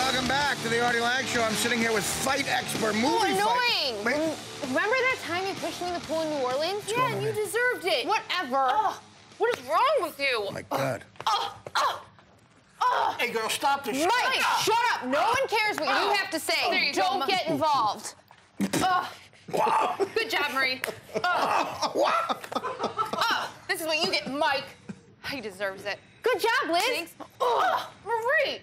welcome back to the Artie Lange Show. I'm sitting here with fight expert, movie annoying! Remember that time you pushed me in the pool in New Orleans? Yeah, and you deserved it. Whatever. What is wrong with you? Oh, my God. Hey, girl, stop this. Mike, shut up. No one cares what you have to say. There you Don't go. get involved. Wow. Good job, Marie. This is what you get, Mike. He deserves it. Good job, Liz. Thanks. Marie.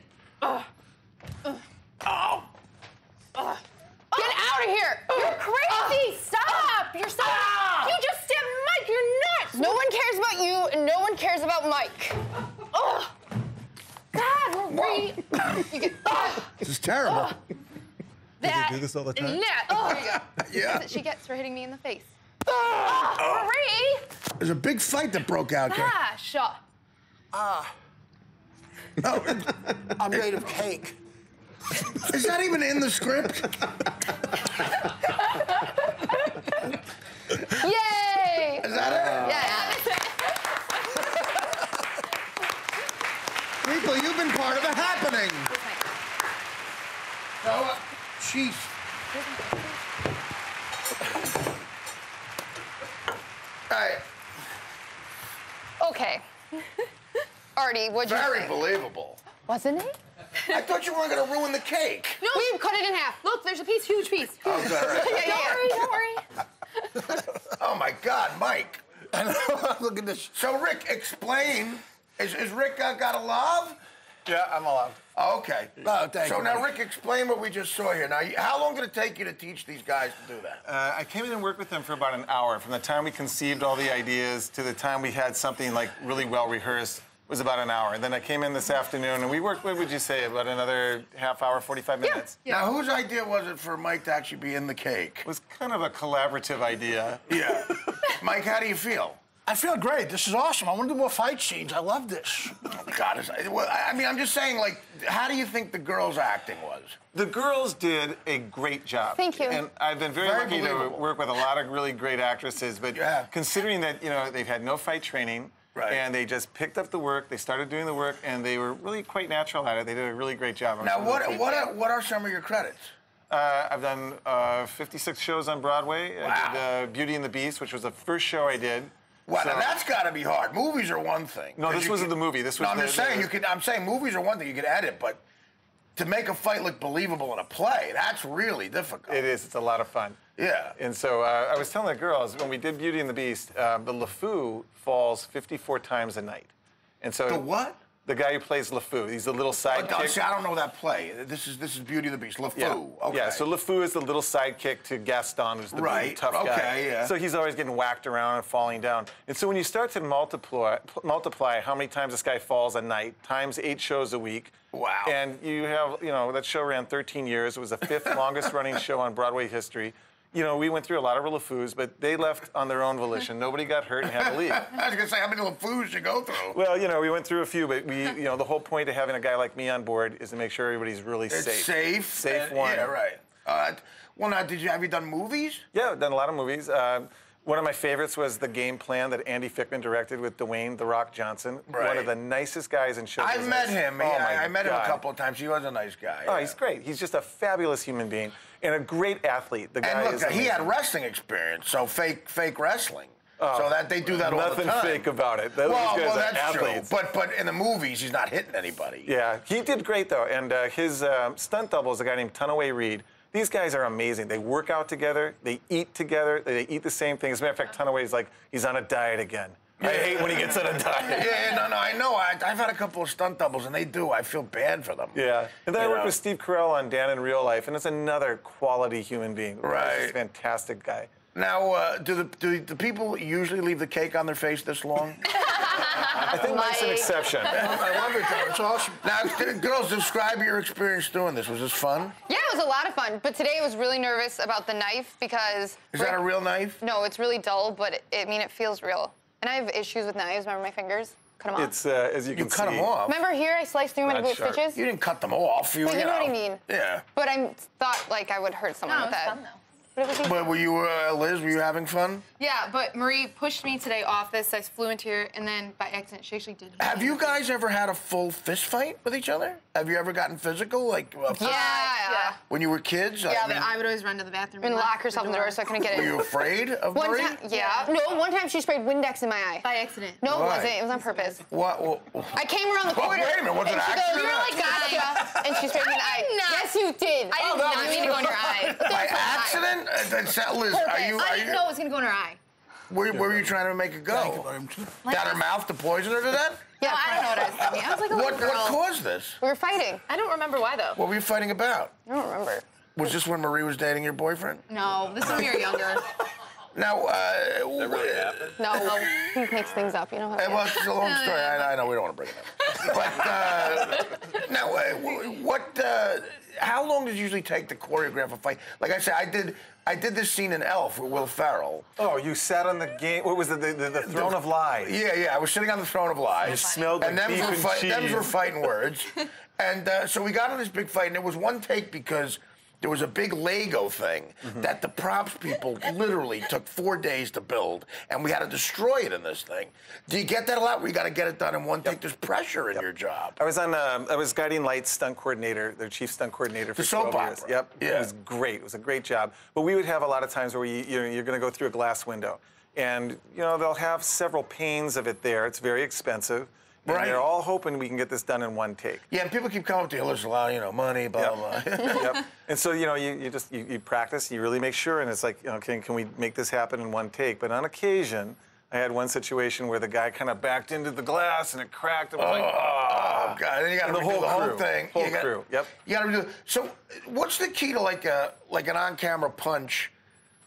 Get out of here. You're crazy. Stop. You're so... You just stabbed Mike. You're nuts. No one cares about you, and no one cares about Mike. God, Marie. You get... This is terrible. That. do this all the time? Yeah. There you go. Yeah. That's what she gets for hitting me in the face. Marie. There's a big fight that broke out there. Gosh. No, I'm made of cake. is that even in the script? Yay. Is that it? Yeah. People, you've been part of the happening. Oh, jeez. All right. Okay. Artie, what'd you Very think? believable. Wasn't it? I thought you weren't going to ruin the cake. No. We cut it in half. Look, there's a piece, huge piece. Oh, is that right? Don't worry. Oh, my God, Mike. Look at this. So, Rick, explain. Is Rick got a love? Yeah, I'm allowed. Oh, okay. Oh, thank so you, now, Mike. Rick, explain what we just saw here. Now, how long did it take you to teach these guys to do that? I came in and worked with them for about an hour. From the time we conceived all the ideas to the time we had something like really well rehearsed was about an hour. And then I came in this afternoon and we worked, what would you say, about another half hour, 45 minutes? Yeah. Now, whose idea was it for Mike to actually be in the cake? It was kind of a collaborative idea. Yeah. Mike, how do you feel? I feel great. This is awesome. I want to do more fight scenes. I love this. Oh, God, well, I mean, I'm just saying, like, how do you think the girls' acting was? The girls did a great job. Thank you. And I've been very lucky to believable. work with a lot of really great actresses, but Yeah. considering that, you know, they've had no fight training, Right. and they just picked up the work, they started doing the work, and they were really quite natural at it. They did a really great job. Now, what are some of your credits? I've done 56 shows on Broadway. Wow. I did Beauty and the Beast, which was the first show I did. Well, So- now that's got to be hard. Movies are one thing. No, 'Cause this you wasn't can- the movie. This was No, I'm the- just saying, the- I'm saying movies are one thing you can edit, but to make a fight look believable in a play, that's really difficult. It is. It's a lot of fun. Yeah. And so I was telling the girls, when we did Beauty and the Beast, the LeFou falls 54 times a night. And so The what? The guy who plays LeFou. He's the little sidekick. Oh, see, I don't know that play. This is Beauty and the Beast. LeFou. Yeah. Okay. Yeah, so LeFou is the little sidekick to Gaston, who's the Right. big, tough guy. Okay, yeah. So he's always getting whacked around and falling down. And so when you start to multiply how many times this guy falls a night, times 8 shows a week. Wow. And you have, you know, that show ran 13 years. It was the 5th longest running show on Broadway history. You know, we went through a lot of LeFous, but they left on their own volition. Nobody got hurt and had to leave. I was going to say, how many LeFous you go through? Well, you know, we went through a few, but you know, the whole point of having a guy like me on board is to make sure everybody's really It's safe. safe. Safe and- one. Yeah, right. Well, now, have you done movies? Yeah, I've done a lot of movies. One of my favorites was The Game Plan that Andy Fickman directed with Dwayne "The Rock" Johnson. Right. One of the nicest guys in show I've business. met him. Oh, my I met him a God. couple of times. He was a nice guy. Oh, yeah. he's great. He's just a fabulous human being and a great athlete. The guy And is look, he had amazing. wrestling experience, so fake wrestling. So that they do that all the Nothing time. fake about it. Those Well, guys are that's athletes. true. But in the movies, he's not hitting anybody. Yeah, he did great though, and his stunt double is a guy named Tunaway Reed. These guys are amazing. They work out together, they eat together, they eat the same thing. As a matter of fact, Tunaway's like, he's on a diet again. I hate when he gets on a diet. Yeah, no, I know. I've had a couple of stunt doubles, and they do. I feel bad for them. Yeah, and then I You worked know? with Steve Carell on Dan in Real Life, and it's another quality human being. Right. He's a fantastic guy. Now, do the people usually leave the cake on their face this long? I think Mike's an Mike. exception. I love it, though. It's awesome. Now, girls, describe your experience doing this. Was this fun? Yeah, it was a lot of fun. But today I was really nervous about the knife because... Is that a real knife? No, it's really dull, but it feels real. And I have issues with knives. Remember my fingers? Cut them off. It's, as you can You cut see. them off. Remember here, I sliced through them and I Not blew sharp. stitches? You didn't cut them off. But you know what I mean. Yeah. But I thought, like, I would hurt someone No, with it's that. fun, though. But it was But were you, Liz, were you having fun? Yeah, but Marie pushed me today off this. I flew into here, and then by accident, she actually did. Have you guys ever had a full fist fight with each other? Have you ever gotten physical? Like, Yeah. when you were kids? Yeah, but I would always run to the bathroom. And lock herself in the door so I couldn't get Were in. you afraid of One Marie? time, yeah. No, one time she sprayed Windex in my eye. By accident. No, it Why? wasn't. It was on purpose. What? I came around the Well, corner. wait a minute, was it and an she goes, accident? "You're like gotcha," and she sprayed me in the eye. did not. Yes, you did. I did not mean to go in your eye. By accident? Liz, are you? I didn't know it was going to go in her eye. Where were you trying to make it Think go? about him, too. Down her mouth to poison her to death? Yeah, No, I don't know what I was thinking. I was like a What little girl. caused this? We were fighting. I don't remember why, though. What were you fighting about? I don't remember. Was this when Marie was dating your boyfriend? No, this is when we were younger. Now, No, he makes things up. You know how. it well, is. it's a long story. I know we don't want to bring it up. But now, how long does it usually take to choreograph a fight? Like I said, I did this scene in Elf with Will Ferrell. Oh, you sat on the game. What was it? The Throne of Lies. Yeah. I was sitting on the throne of lies. You smelled like and beef and cheese. Them were fighting words. And so we got in this big fight, and it was one take because there was a big Lego thing that the props people literally took 4 days to build, and we had to destroy it in this thing. Do you get that a lot where you got to get it done in one take? There's pressure in your job. I was Guiding Light's stunt coordinator, their chief stunt coordinator for The soap 12 years. opera. Yep. Yeah. It was great. It was a great job. But we would have a lot of times where you're going to go through a glass window, and they'll have several panes of it there. It's very expensive. And Right. they're all hoping we can get this done in one take. Yeah, and people keep coming up to you, listen, money, blah, blah, blah. Yep. And so, you practice, you really make sure, and it's like, can we make this happen in one take? But on occasion, I had one situation where the guy kind of backed into the glass and it cracked. And was like, Oh, God. Then you got to And the redo whole the whole crew. thing. Whole You got- crew, yep. You got to redo. So, what's the key to like an on-camera punch?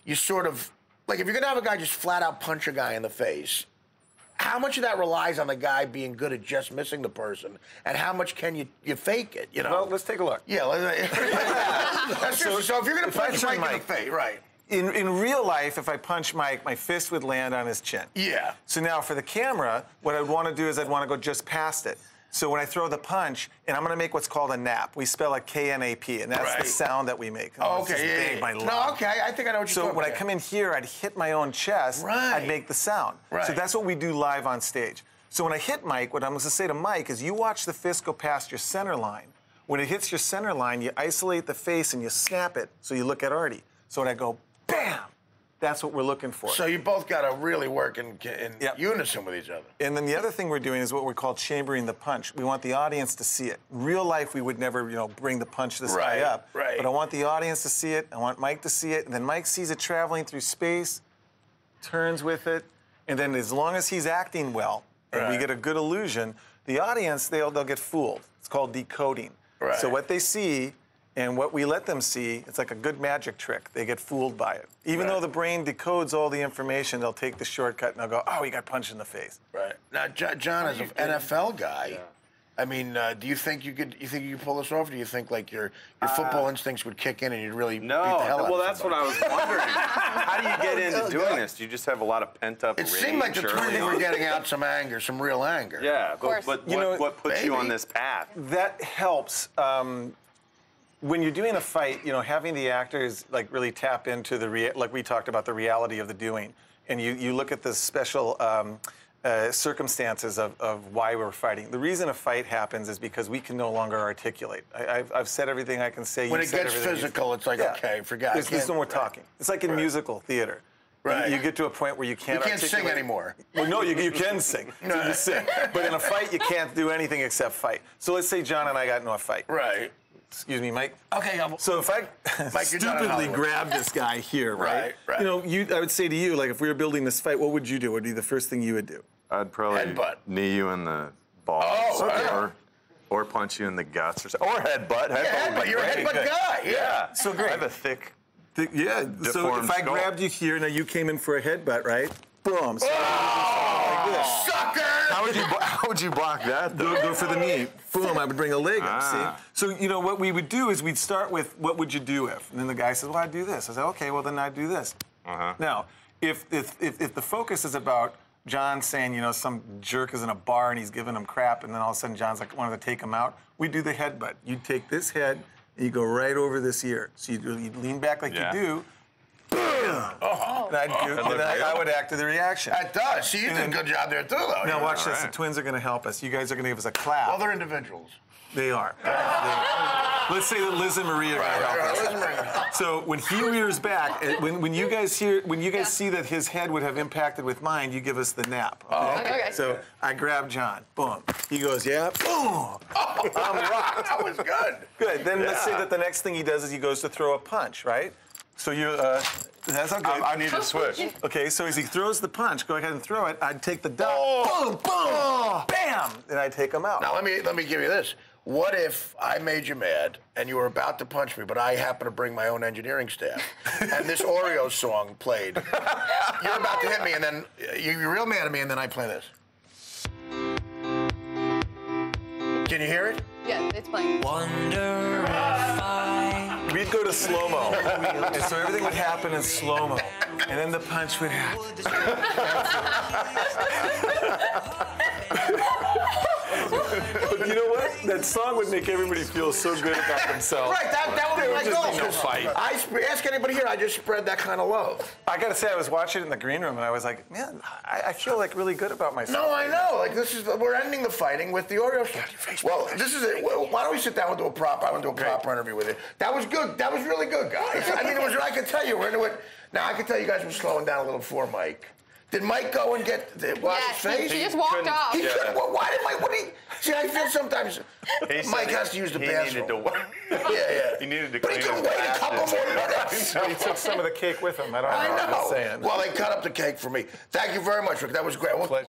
You sort of like if you're gonna have a guy just flat out punch a guy in the face. How much of that relies on the guy being good at just missing the person, and how much can you fake it? Well, let's take a look. Yeah. That's true. So if you're gonna if I punch turn Mike in the Mike- face, right? In real life, if I punch Mike, my fist would land on his chin. Yeah. So now for the camera, what I'd want to do is I'd want to go just past it. So when I throw the punch, and I'm going to make what's called a nap. We spell it K-N-A-P, and that's Right. the sound that we make. Oh, It's just okay. big, my No, lung. okay. I think I know what you're So talking when I about. come in here, I'd hit my own chest. Right. I'd make the sound. Right. So that's what we do live on stage. So when I hit Mike, what I'm going to say to Mike is you watch the fist go past your center line. When it hits your center line, you isolate the face and you snap it so you look at Artie. So when I go, bam, that's what we're looking for. So you both got to really work in Yep. unison with each other. And then the other thing we're doing is what we call chambering the punch. We want the audience to see it. In real life, we would never, bring the punch this Right, guy up. right. But I want the audience to see it. I want Mike to see it. And then Mike sees it traveling through space, turns with it. And then as long as he's acting well, and we Right. get a good illusion, the audience, they'll get fooled. It's called decoding. Right. So what they see and what we let them see, it's like a good magic trick. They get fooled by it. Even Right. though the brain decodes all the information, they'll take the shortcut and they'll go, oh, he got punched in the face. Right. Now, John, as an NFL guy, I mean, do you think you could pull this off? Or do you think like your football instincts would kick in and you'd really beat the hell out of well, that's what somebody? I was wondering. How do you get into doing this? Do you just have a lot of pent-up It rage? seemed like the two of you were or- getting out some anger, some real anger. Yeah, course. but what puts you maybe. on this path? That helps. When you're doing a fight, having the actors like really tap into like we talked about, the reality of the doing, and you look at the special circumstances of why we're fighting. The reason a fight happens is because we can no longer articulate. I've said everything I can say. When you've it said gets everything physical, it's like, okay, forgot. There's no more talking. It's like in musical theater. Right. You get to a point where you can't. You can't sing articulate. anymore. Well, no, you can sing. So you sing. But in a fight, you can't do anything except fight. So let's say John and I got into a fight. Right. Excuse me, Mike. Okay, So if I Mike, you're done in stupidly Hollywood. grab this guy here, right? Right. I would say to you, like, if we were building this fight, what would you do? What would be the first thing you would do? I'd probably Headbutt. knee you in the balls, Oh, okay. or punch you in the guts, or headbutt. Yeah, but you're a great. headbutt Good. guy. Yeah. So great. I have a thick. Yeah. So Deformed if I skull. grabbed you here, now you came in for a headbutt, right? Boom. So like this. Sucker! How would you block that though? Go for the knee. Boom, I would bring a leg up, Ah. see? So, what we would do is we'd start with, what would you do if? And then the guy says, well, I'd do this. I said, okay, well, then I'd do this. Uh-huh. Now, if the focus is about John saying, some jerk is in a bar and he's giving him crap, and then all of a sudden John's like, wanted to take him out, we do the headbutt. You take this head, and you go right over this ear. So you lean back like Yeah. you do, And I would act to the reaction. That does. See, you did a good job there, too, though. Now watch this. The twins are going to help us. You guys are going to give us a clap. Well, they're individuals. They are. Let's say that Liz and Maria are going to help us. Liz and Maria. So when he rears back, when you guys see that his head would have impacted with mine, you give us the nap. Okay. So I grab John. Boom. He goes, yeah. Boom. I'm rocked. That was good. Good. Then let's say that the next thing he does is he goes to throw a punch, right? So you, that's not good. I need to switch. Okay, so as he throws the punch, go ahead and throw it. I'd take the duck. Boom, boom, bam. Then I'd take him out. Now, let me give you this. What if I made you mad and you were about to punch me, but I happen to bring my own engineering staff, and this Oreo song played? You're about to hit me, and then you're real mad at me, and then I play this. Can you hear it? Yeah, it's playing. Wonder if I We'd go to slow-mo, and so everything would happen in slow-mo, and then the punch would happen. But you know what? That song would make everybody feel so good about themselves. Right, that would be my just goal. be no fight. Ask anybody here, I just spread that kind of love. I gotta say, I was watching it in the green room, and I was like, man, I feel like really good about myself. No, I know. Like, we're ending the fighting with the Oreo song. Well, this is it. Well, why don't we sit down and do a prop? I want to do a proper interview with you. That was good. That was really good, guys. I mean, I can tell you, we're into it. Now, I can tell you guys were slowing down a little for Mike. Did Mike go and wash his face? He just walked off. He couldn't. Well, why did Mike? See, I feel sometimes Mike has to use the bathroom. He needed to But he clean couldn't his wait a couple glasses. more minutes. He took some of the cake with him. I don't know. I I'm just know. saying. Well, they cut up the cake for me. Thank you very much, Rick. That was great. Well,